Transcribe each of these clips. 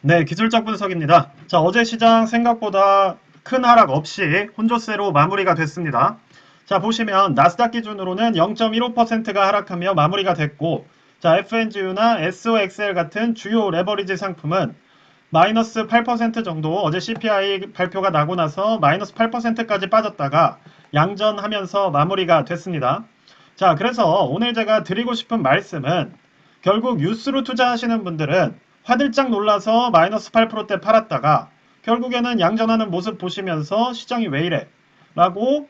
네, 기술적 분석입니다. 자, 어제 시장 생각보다 큰 하락 없이 혼조세로 마무리가 됐습니다. 자, 보시면 나스닥 기준으로는 0.15%가 하락하며 마무리가 됐고, 자, FNGU나 SOXL 같은 주요 레버리지 상품은 마이너스 8% 정도 어제 CPI 발표가 나고 나서 마이너스 8%까지 빠졌다가 양전하면서 마무리가 됐습니다. 자, 그래서 오늘 제가 드리고 싶은 말씀은 결국 뉴스로 투자하시는 분들은 화들짝 놀라서 마이너스 8%대 팔았다가 결국에는 양전하는 모습 보시면서 시장이 왜 이래? 라고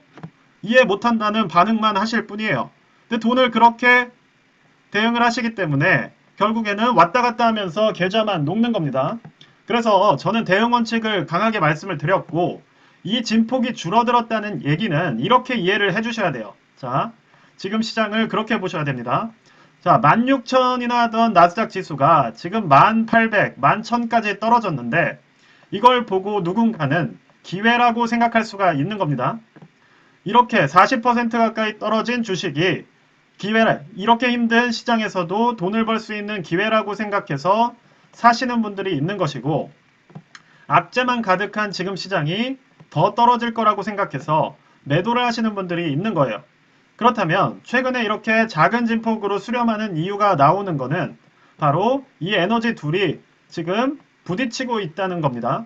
이해 못한다는 반응만 하실 뿐이에요. 근데 돈을 그렇게 대응을 하시기 때문에 결국에는 왔다 갔다 하면서 계좌만 녹는 겁니다. 그래서 저는 대응 원칙을 강하게 말씀을 드렸고 이 진폭이 줄어들었다는 얘기는 이렇게 이해를 해주셔야 돼요. 자, 지금 시장을 그렇게 보셔야 됩니다. 자, 16,000이나 하던 나스닥 지수가 지금 1,800, 11,000까지 떨어졌는데 이걸 보고 누군가는 기회라고 생각할 수가 있는 겁니다. 이렇게 40% 가까이 떨어진 주식이 기회라, 이렇게 힘든 시장에서도 돈을 벌 수 있는 기회라고 생각해서 사시는 분들이 있는 것이고 악재만 가득한 지금 시장이 더 떨어질 거라고 생각해서 매도를 하시는 분들이 있는 거예요. 그렇다면 최근에 이렇게 작은 진폭으로 수렴하는 이유가 나오는 거는 바로 이 에너지 둘이 지금 부딪히고 있다는 겁니다.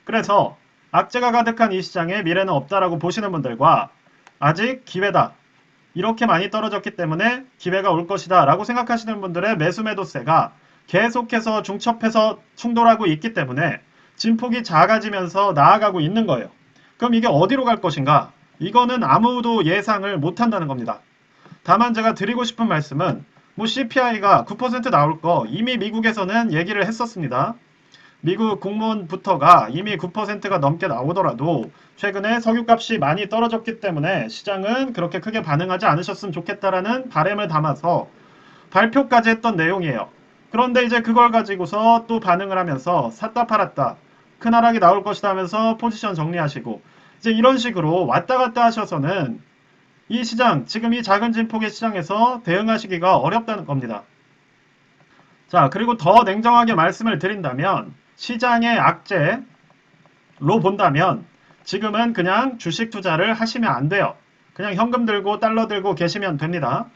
그래서 악재가 가득한 이 시장에 미래는 없다라고 보시는 분들과 아직 기회다. 이렇게 많이 떨어졌기 때문에 기회가 올 것이다 라고 생각하시는 분들의 매수 매도세가 계속해서 중첩해서 충돌하고 있기 때문에 진폭이 작아지면서 나아가고 있는 거예요. 그럼 이게 어디로 갈 것인가? 이거는 아무도 예상을 못한다는 겁니다. 다만 제가 드리고 싶은 말씀은 뭐 CPI가 9% 나올 거 이미 미국에서는 얘기를 했었습니다. 미국 공무원부터가 이미 9%가 넘게 나오더라도 최근에 석유값이 많이 떨어졌기 때문에 시장은 그렇게 크게 반응하지 않으셨으면 좋겠다라는 바람을 담아서 발표까지 했던 내용이에요. 그런데 이제 그걸 가지고서 또 반응을 하면서 샀다 팔았다 큰 하락이 나올 것이다 하면서 포지션 정리하시고 이제 이런 식으로 왔다 갔다 하셔서는 이 시장, 지금 이 작은 진폭의 시장에서 대응하시기가 어렵다는 겁니다. 자, 그리고 더 냉정하게 말씀을 드린다면 시장의 악재로 본다면 지금은 그냥 주식 투자를 하시면 안 돼요. 그냥 현금 들고 달러 들고 계시면 됩니다.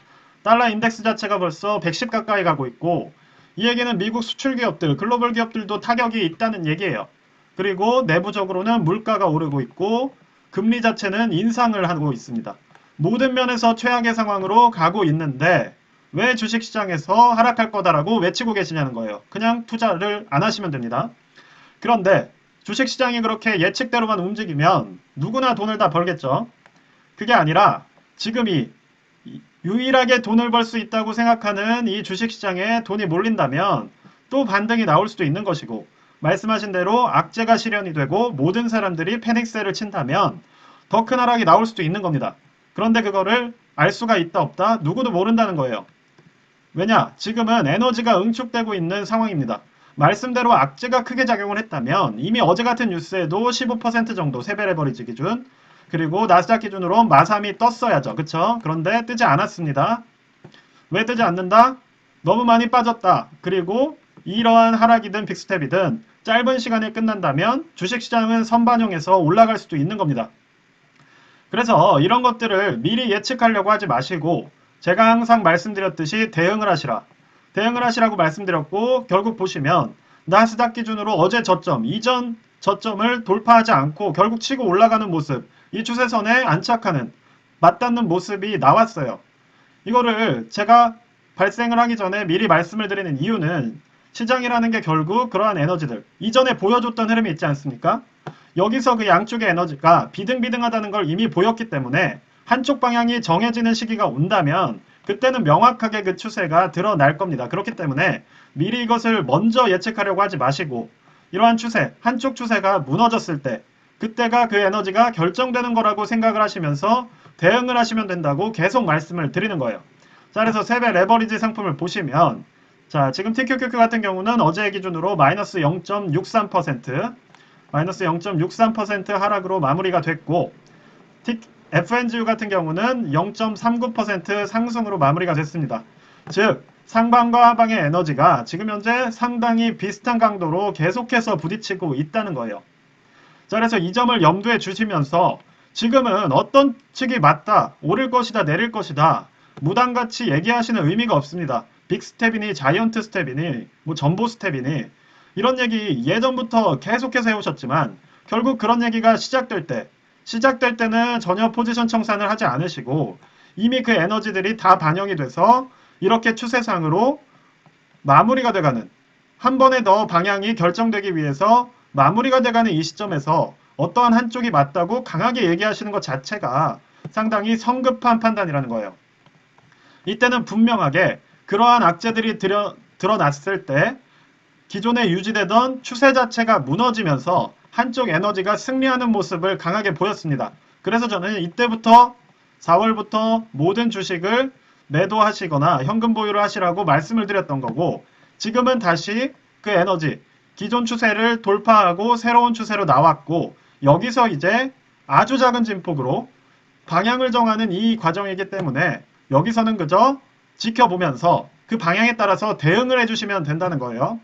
달러 인덱스 자체가 벌써 110 가까이 가고 있고 이 얘기는 미국 수출 기업들, 글로벌 기업들도 타격이 있다는 얘기예요. 그리고 내부적으로는 물가가 오르고 있고 금리 자체는 인상을 하고 있습니다. 모든 면에서 최악의 상황으로 가고 있는데 왜 주식시장에서 하락할 거다라고 외치고 계시냐는 거예요. 그냥 투자를 안 하시면 됩니다. 그런데 주식시장이 그렇게 예측대로만 움직이면 누구나 돈을 다 벌겠죠. 그게 아니라 지금이 유일하게 돈을 벌 수 있다고 생각하는 이 주식시장에 돈이 몰린다면 또 반등이 나올 수도 있는 것이고 말씀하신 대로 악재가 실현이 되고 모든 사람들이 패닉셀을 친다면 더 큰 하락이 나올 수도 있는 겁니다. 그런데 그거를 알 수가 있다 없다 누구도 모른다는 거예요. 왜냐? 지금은 에너지가 응축되고 있는 상황입니다. 말씀대로 악재가 크게 작용을 했다면 이미 어제 같은 뉴스에도 15% 정도 세배 레버리지 기준 그리고 나스닥 기준으로 마삼이 떴어야죠. 그쵸? 그런데 뜨지 않았습니다. 왜 뜨지 않는다? 너무 많이 빠졌다. 그리고 이러한 하락이든 빅스텝이든 짧은 시간에 끝난다면 주식시장은 선반영해서 올라갈 수도 있는 겁니다. 그래서 이런 것들을 미리 예측하려고 하지 마시고 제가 항상 말씀드렸듯이 대응을 하시라. 대응을 하시라고 말씀드렸고 결국 보시면 나스닥 기준으로 어제 저점, 이전 저점을 돌파하지 않고 결국 치고 올라가는 모습, 이 추세선에 안착하는, 맞닿는 모습이 나왔어요. 이거를 제가 발생을 하기 전에 미리 말씀을 드리는 이유는 시장이라는 게 결국 그러한 에너지들, 이전에 보여줬던 흐름이 있지 않습니까? 여기서 그 양쪽의 에너지가 비등비등하다는 걸 이미 보였기 때문에 한쪽 방향이 정해지는 시기가 온다면 그때는 명확하게 그 추세가 드러날 겁니다. 그렇기 때문에 미리 이것을 먼저 예측하려고 하지 마시고 이러한 추세, 한쪽 추세가 무너졌을 때 그때가 그 에너지가 결정되는 거라고 생각을 하시면서 대응을 하시면 된다고 계속 말씀을 드리는 거예요. 자, 그래서 세배 레버리지 상품을 보시면 자, 지금 TQQQ 같은 경우는 어제 기준으로 마이너스 0.63% 마이너스 0.63% 하락으로 마무리가 됐고 FNGU 같은 경우는 0.39% 상승으로 마무리가 됐습니다. 즉 상방과 하방의 에너지가 지금 현재 상당히 비슷한 강도로 계속해서 부딪히고 있다는 거예요. 자, 그래서 이 점을 염두에 주시면서 지금은 어떤 측이 맞다, 오를 것이다, 내릴 것이다 무당같이 얘기하시는 의미가 없습니다. 빅스텝이니 자이언트 스텝이니 뭐 전보 스텝이니 이런 얘기 예전부터 계속해서 해오셨지만 결국 그런 얘기가 시작될 때는 전혀 포지션 청산을 하지 않으시고 이미 그 에너지들이 다 반영이 돼서 이렇게 추세상으로 마무리가 돼가는 한 번에 더 방향이 결정되기 위해서 마무리가 돼가는 이 시점에서 어떠한 한쪽이 맞다고 강하게 얘기하시는 것 자체가 상당히 성급한 판단이라는 거예요. 이때는 분명하게 그러한 악재들이 드러났을 때 기존에 유지되던 추세 자체가 무너지면서 한쪽 에너지가 승리하는 모습을 강하게 보였습니다. 그래서 저는 이때부터 4월부터 모든 주식을 매도하시거나 현금 보유를 하시라고 말씀을 드렸던 거고 지금은 다시 그 에너지 기존 추세를 돌파하고 새로운 추세로 나왔고 여기서 이제 아주 작은 진폭으로 방향을 정하는 이 과정이기 때문에 여기서는 그저 지켜보면서 그 방향에 따라서 대응을 해주시면 된다는 거예요.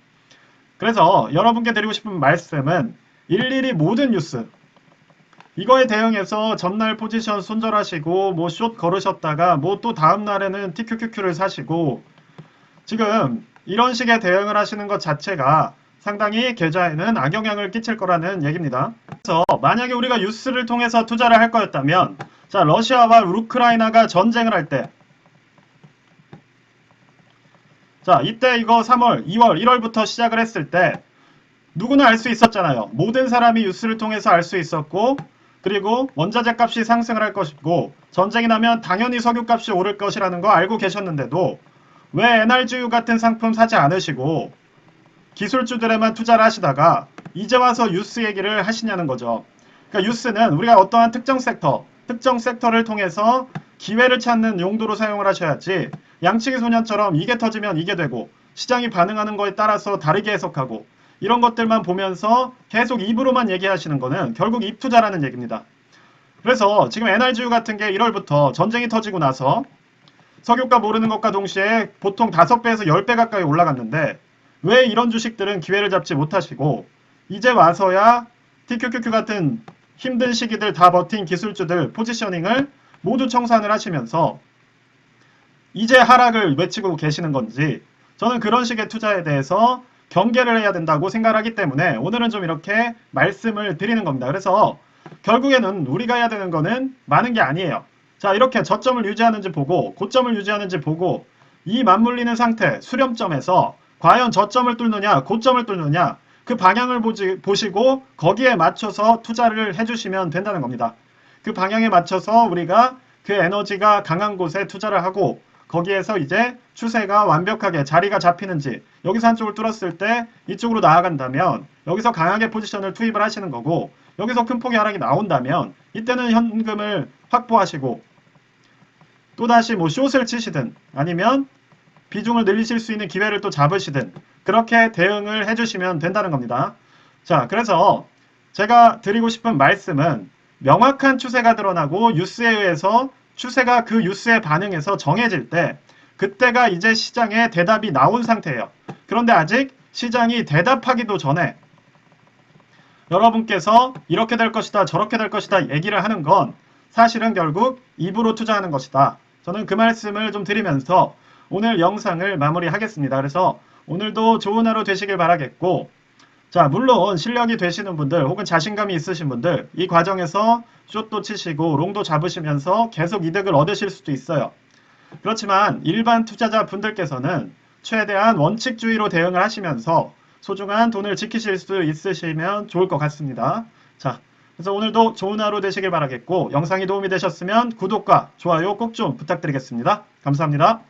그래서 여러분께 드리고 싶은 말씀은 일일이 모든 뉴스 이거에 대응해서 전날 포지션 손절하시고 뭐 숏 걸으셨다가 뭐 또 다음날에는 TQQQ를 사시고 지금 이런 식의 대응을 하시는 것 자체가 상당히 계좌에는 악영향을 끼칠 거라는 얘기입니다. 그래서 만약에 우리가 뉴스를 통해서 투자를 할 거였다면 자 러시아와 우크라이나가 전쟁을 할 때 자 이때 이거 3월, 2월, 1월부터 시작을 했을 때 누구나 알 수 있었잖아요. 모든 사람이 뉴스를 통해서 알 수 있었고 그리고 원자재 값이 상승을 할 것이고 전쟁이 나면 당연히 석유 값이 오를 것이라는 거 알고 계셨는데도 왜 NRGU 같은 상품 사지 않으시고 기술주들에만 투자를 하시다가 이제 와서 뉴스 얘기를 하시냐는 거죠. 그러니까 뉴스는 우리가 어떠한 특정 섹터를 통해서 기회를 찾는 용도로 사용을 하셔야지 양치기 소년처럼 이게 터지면 이게 되고 시장이 반응하는 거에 따라서 다르게 해석하고 이런 것들만 보면서 계속 입으로만 얘기하시는 거는 결국 입투자라는 얘기입니다. 그래서 지금 NRGU 같은 게 1월부터 전쟁이 터지고 나서 석유값 오르는 것과 동시에 보통 5배에서 10배 가까이 올라갔는데 왜 이런 주식들은 기회를 잡지 못하시고 이제 와서야 TQQQ 같은 힘든 시기들 다 버틴 기술주들 포지셔닝을 모두 청산을 하시면서 이제 하락을 외치고 계시는 건지 저는 그런 식의 투자에 대해서 경계를 해야 된다고 생각하기 때문에 오늘은 좀 이렇게 말씀을 드리는 겁니다. 그래서 결국에는 우리가 해야 되는 거는 많은 게 아니에요. 자 이렇게 저점을 유지하는지 보고 고점을 유지하는지 보고 이 맞물리는 상태 수렴점에서 과연 저점을 뚫느냐 고점을 뚫느냐 그 방향을 보시고 거기에 맞춰서 투자를 해주시면 된다는 겁니다. 그 방향에 맞춰서 우리가 그 에너지가 강한 곳에 투자를 하고 거기에서 이제 추세가 완벽하게 자리가 잡히는지 여기서 한쪽을 뚫었을 때 이쪽으로 나아간다면 여기서 강하게 포지션을 투입을 하시는 거고 여기서 큰 폭의 하락이 나온다면 이때는 현금을 확보하시고 또다시 뭐 숏을 치시든 아니면 비중을 늘리실 수 있는 기회를 또 잡으시든 그렇게 대응을 해주시면 된다는 겁니다. 자, 그래서 제가 드리고 싶은 말씀은 명확한 추세가 드러나고 뉴스에 의해서 추세가 그 뉴스에 반응해서 정해질 때 그때가 이제 시장에 대답이 나온 상태예요. 그런데 아직 시장이 대답하기도 전에 여러분께서 이렇게 될 것이다 저렇게 될 것이다 얘기를 하는 건 사실은 결국 입으로 투자하는 것이다. 저는 그 말씀을 좀 드리면서 오늘 영상을 마무리하겠습니다. 그래서 오늘도 좋은 하루 되시길 바라겠고 자 물론 실력이 되시는 분들 혹은 자신감이 있으신 분들 이 과정에서 숏도 치시고 롱도 잡으시면서 계속 이득을 얻으실 수도 있어요. 그렇지만 일반 투자자 분들께서는 최대한 원칙주의로 대응을 하시면서 소중한 돈을 지키실 수 있으시면 좋을 것 같습니다. 자, 그래서 오늘도 좋은 하루 되시길 바라겠고 영상이 도움이 되셨으면 구독과 좋아요 꼭 좀 부탁드리겠습니다. 감사합니다.